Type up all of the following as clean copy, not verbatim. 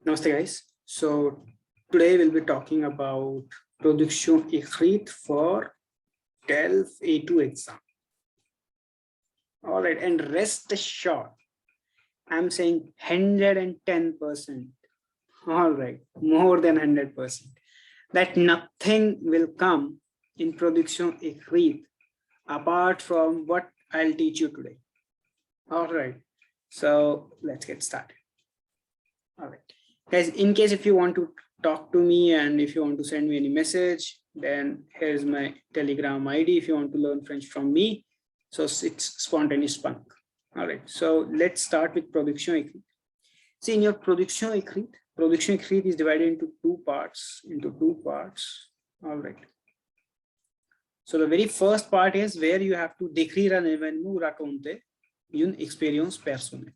Namaste guys. So today we'll be talking about production écrite for Delf A2 exam. All right, and rest assured, I'm saying 110%. All right, more than 100%. That nothing will come in production écrite apart from what I'll teach you today. All right, so let's get started. All right, guys, in case if you want to talk to me and if you want to send me any message, then here's my Telegram ID if you want to learn French from me. So it's spontaneous spunk. All right, so let's start with production écrite. See, in your production écrite is divided into two parts. All right. So the very first part is where you have to décrire un événement ou raconter une expérience personnelle.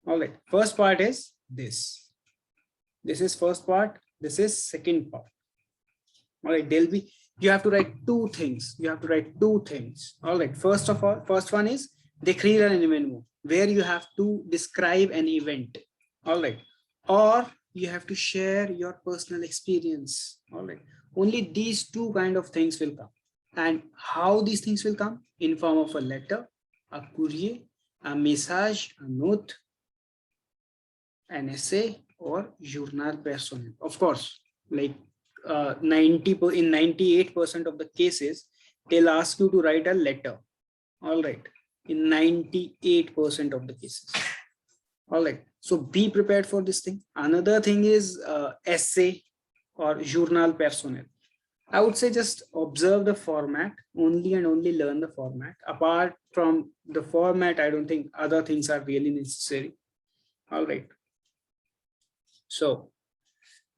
All right, first part is this. This is first part. This is second part. All right, there'll be, you have to write two things. All right, first one is décrire un événement, where you have to describe an event. All right, or you have to share your personal experience. All right, only these two kind of things will come. And how these things will come? In form of a letter, a courrier, a message, a note, an essay, or journal personnel. Of course, like 98% of the cases, they'll ask you to write a letter. All right, in 98% of the cases. All right, so be prepared for this thing. Another thing is essay or journal personnel. I would say just observe the format only and only learn the format. Apart from the format, I don't think other things are really necessary. All right. So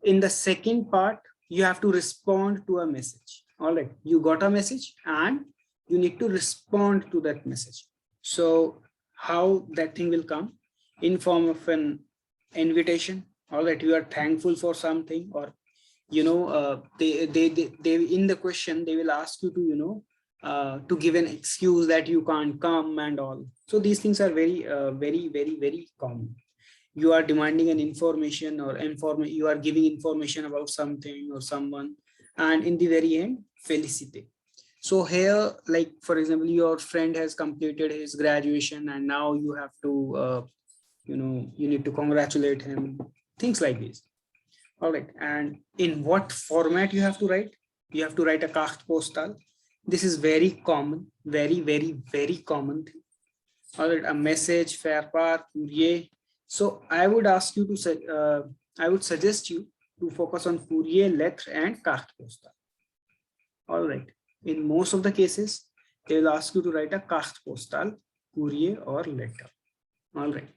in the second part, you have to respond to a message. All right. You got a message and you need to respond to that message. So how that thing will come? In form of an invitation. All right. You are thankful for something, or you know, they in the question they will ask you to, you know, to give an excuse that you can't come and all. So these things are very common. You are demanding an information or you are giving information about something or someone, and in the very end, félicité. So here, like for example, your friend has completed his graduation and now you have to you know, you need to congratulate him, things like this. All right, and in what format you have to write? You have to write a carte postale. This is very common, very common thing. All right, a message, faire part, courrier. So I would ask you to say, I would suggest you to focus on courrier, lettre, and carte postale. All right, in most of the cases, they will ask you to write a carte postale, courrier, or letter. All right.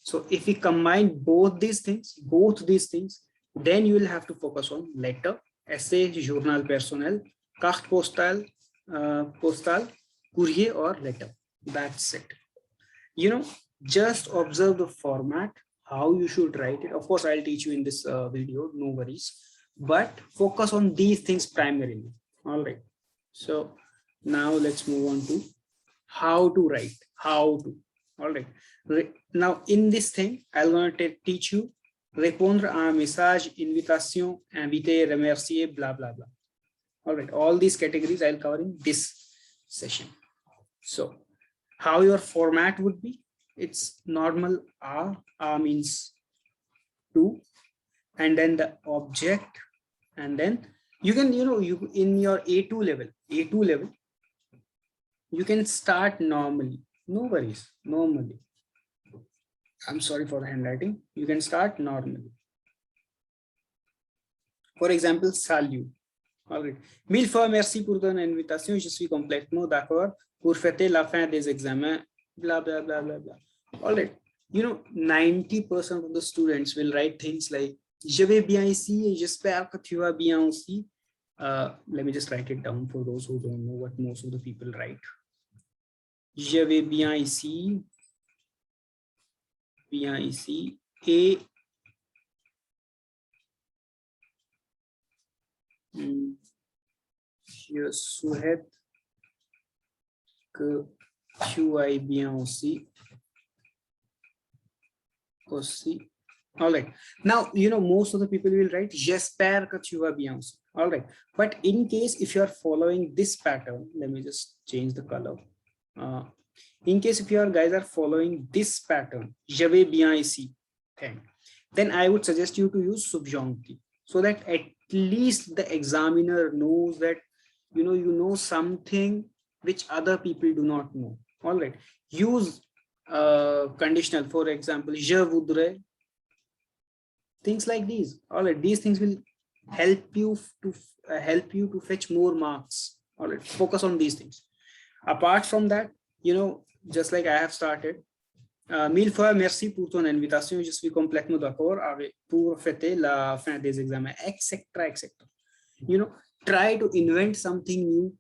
So if we combine both these things, then you will have to focus on letter, essay, journal personnel, carte postale, courrier, or letter. That's it. You know, just observe the format, how you should write it. Of course, I'll teach you in this video, no worries. But focus on these things primarily. All right. So now let's move on to how to write. All right. Now in this thing, I'm going to teach you répondre à un message, invitation, inviter, remercier, blah, blah, blah. All right, all these categories I'll cover in this session. So how your format would be, it's normal A means to, and then the object, and then you can, you know, you in your A2 level, you can start normally, no worries, normally. I'm sorry for the handwriting. You can start normally. For example, salut. All right. Mille fois merci pour ton invitation. Je suis complètement d'accord pour fêter la fin des examens. Blah, blah, blah, blah, blah. All right. You know, 90% of the students will write things like, je vais bien ici et j'espère que tu vas bien aussi. Let me just write it down for those who don't know what most of the people write. Je vais bien ici. Bien ici et je souhaite que tu ailles bien aussi. aussi. All right. Now, you know, most of the people will write, j'espère que tu vas bien aussi. All right. But in case if you are following this pattern, let me just change the color. In case if your guys are following this pattern, je vais bien ici thing, then I would suggest you to use subjonctive so that at least the examiner knows that, you know something which other people do not know. All right. Use conditional, for example, je voudrais, things like these. All right, these things will help you to fetch more marks. All right, focus on these things. Apart from that, you know, just like I have started, mille fois merci pour ton invitation, je suis complètement d'accord avec pour fêter la fin des examens, etc., etc. You know, try to invent something new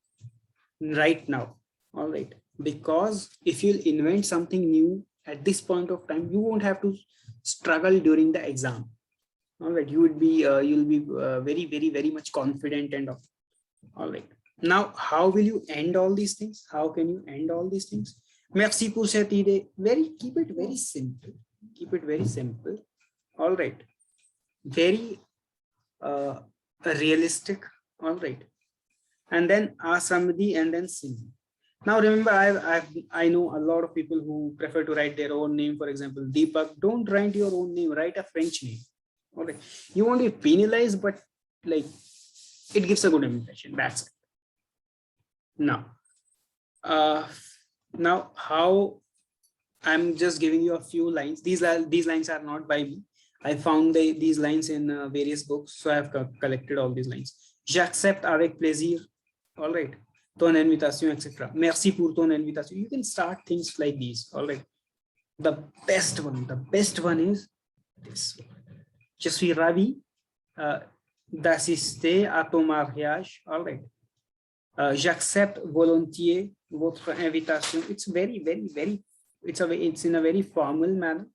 right now. All right, because if you'll invent something new at this point of time, you won't have to struggle during the exam. All right, you would be you'll be very much confident and all. All right, now how will you end all these things? How can you end all these things? Merci pour cette idée. Keep it very simple. Keep it very simple. All right, very realistic. All right, and then asamdi and then sim. Now remember, I know a lot of people who prefer to write their own name. For example, Deepak. Don't write your own name. Write a French name. All right, you won't be penalized, but like it gives a good impression. That's it. Now how I'm just giving you a few lines. These lines are not by me. I found these lines in various books, so I have collected all these lines. J'accepte avec plaisir. All right, ton invitation, etc. Merci pour ton invitation. You can start things like these. All right, the best one is this one. Je suis ravi d'assister à ton mariage. All right. J'accepte volontiers votre invitation. It's very, it's in a very formal manner.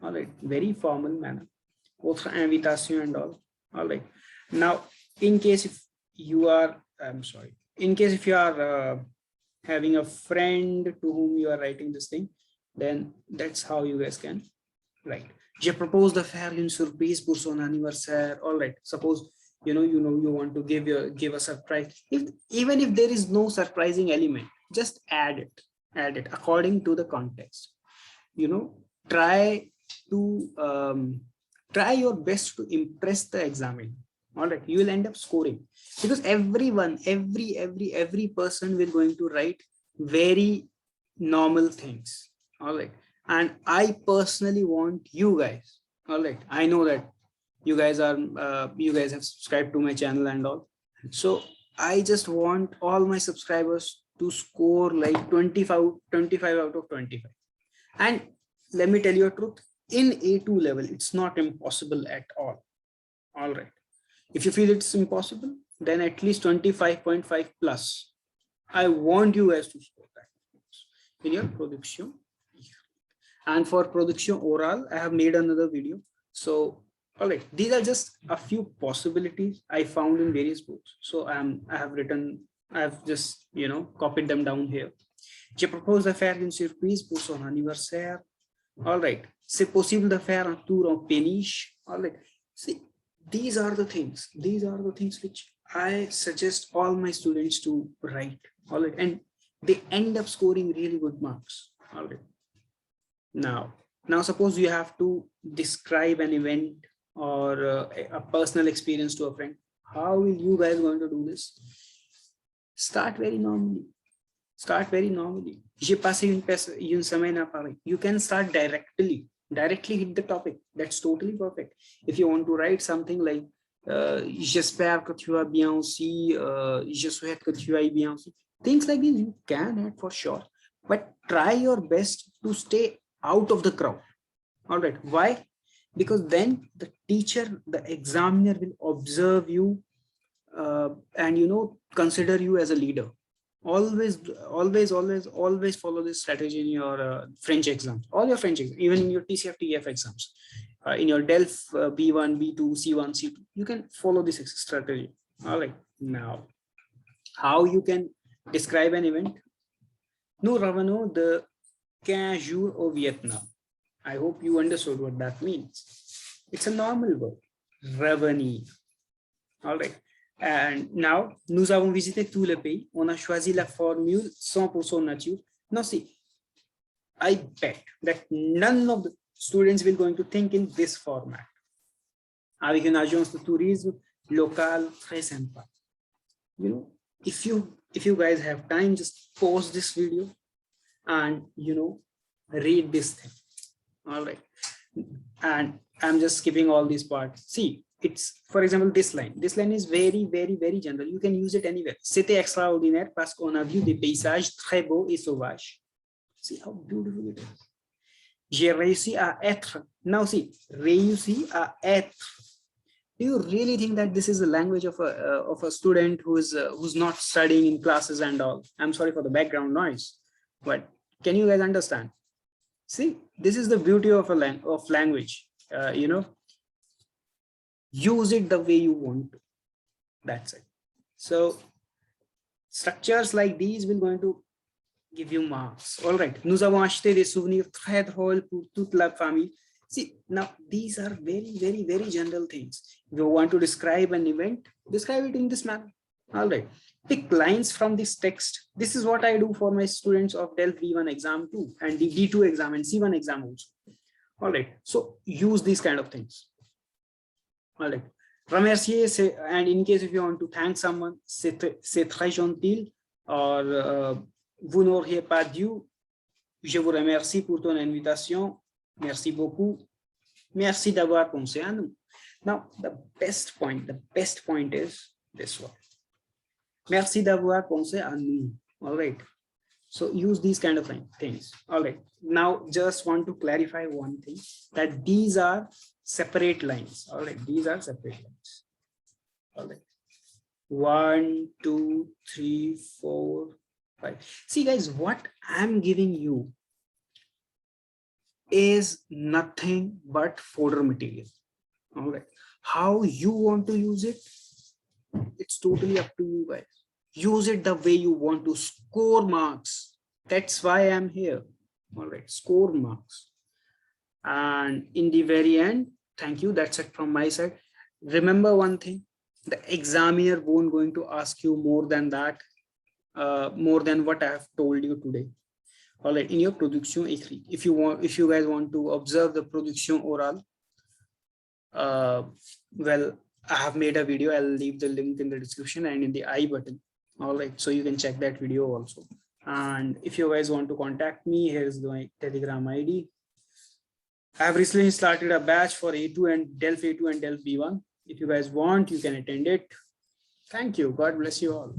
All right, very formal manner. Votre invitation and all. All right. Now, in case if you are, having a friend to whom you are writing this thing, then that's how you guys can write. Je propose de faire une surprise pour son anniversaire. All right. Suppose you want to give a surprise. Even if there is no surprising element, just add it according to the context. You know, try your best to impress the examiner. All right, you will end up scoring, because every person will going to write very normal things. All right, and I personally want you guys. All right, I know that you guys have subscribed to my channel and all, so I just want all my subscribers to score like 25 out of 25. And let me tell you a truth, in A2 level it's not impossible at all. All right, if you feel it's impossible, then at least 25.5 plus. I want you guys to score that in your production. And for production oral, I have made another video. So all right, these are just a few possibilities I found in various books. So I have just copied them down here. Je propose de faire une surprise pour son anniversaire. All right, c'est possible de faire un tour en péniche. All right, see, these are the things which I suggest all my students to write. All right, and they end up scoring really good marks. All right, now suppose you have to describe an event or a personal experience to a friend. How will you guys going to do this? Start very normally. J'ai passé une semaine à Paris. You can start directly hit the topic. That's totally perfect. If you want to write something like j'espère que tu vas bien aussi, je souhaite que tu ailles bien aussi, things like this you can add for sure, but try your best to stay out of the crowd. All right, why? Because then the teacher, the examiner will observe you and consider you as a leader. Always follow this strategy in your French exams, all your French exams, even in your tcfq exams, in your Delf B1, B2, C1, C2, you can follow this strategy. All right, now how you can describe an event? Nous revenons de 15 jours au Vietnam. I hope you understood what that means. It's a normal verb, revenir. All right. And now, nous avons visité tous les pays. On a choisi la formule 100% nature. Now see, I bet that none of the students will going to think in this format. Avec une agence de tourisme locale très sympa. You know, if you guys have time, just pause this video and, you know, read this thing. All right. And I'm just skipping all these parts. See, it's, for example, this line is very, very, very general. You can use it anywhere. C'était extraordinaire parce qu'on a vu des paysages très beaux et sauvages. See how beautiful it is. J'ai réussi à être. Now see, réussi à être. Do you really think that this is the language of a student who's not studying in classes and all? I'm sorry for the background noise, but can you guys understand? See, this is the beauty of language. You know, use it the way you want to. That's it. So structures like these will going to give you marks. All right. Nous avons acheté des souvenirs très drôles pour toute la famille. See, now these are very, very, very general things. If you want to describe an event, describe it in this manner. All right. Pick lines from this text. This is what I do for my students of Delf B1 exam too, and the D2 exam and C1 exam also. All right. So use these kind of things. All right. Remercier, and in case if you want to thank someone, c'est très gentil, or vous n'auriez pas dû. Je vous remercie pour ton invitation. Merci beaucoup. Merci d'avoir pensé à nous. Now, the best point is this one. Merci d'avoir pensé à nous. All right. So use these kind of things. All right. Now, just want to clarify one thing, that these are separate lines. All right. These are separate lines. All right. 1, 2, 3, 4, 5. See, guys, what I'm giving you is nothing but fodder material. All right. How you want to use it, it's totally up to you guys. Use it the way you want to score marks. That's why I'm here. All right, score marks. And in the very end, thank you. That's it from my side. Remember one thing, the examiner won't going to ask you more than that, more than what I have told you today. All right, in your production écrite, if you guys want to observe the production orale, well, I have made a video. I'll leave the link in the description and in the I button. All right, so you can check that video also. And if you guys want to contact me, here's my Telegram ID. I have recently started a batch for A2 and Delf A2 and Delf B1. If you guys want, you can attend it. Thank you. God bless you all.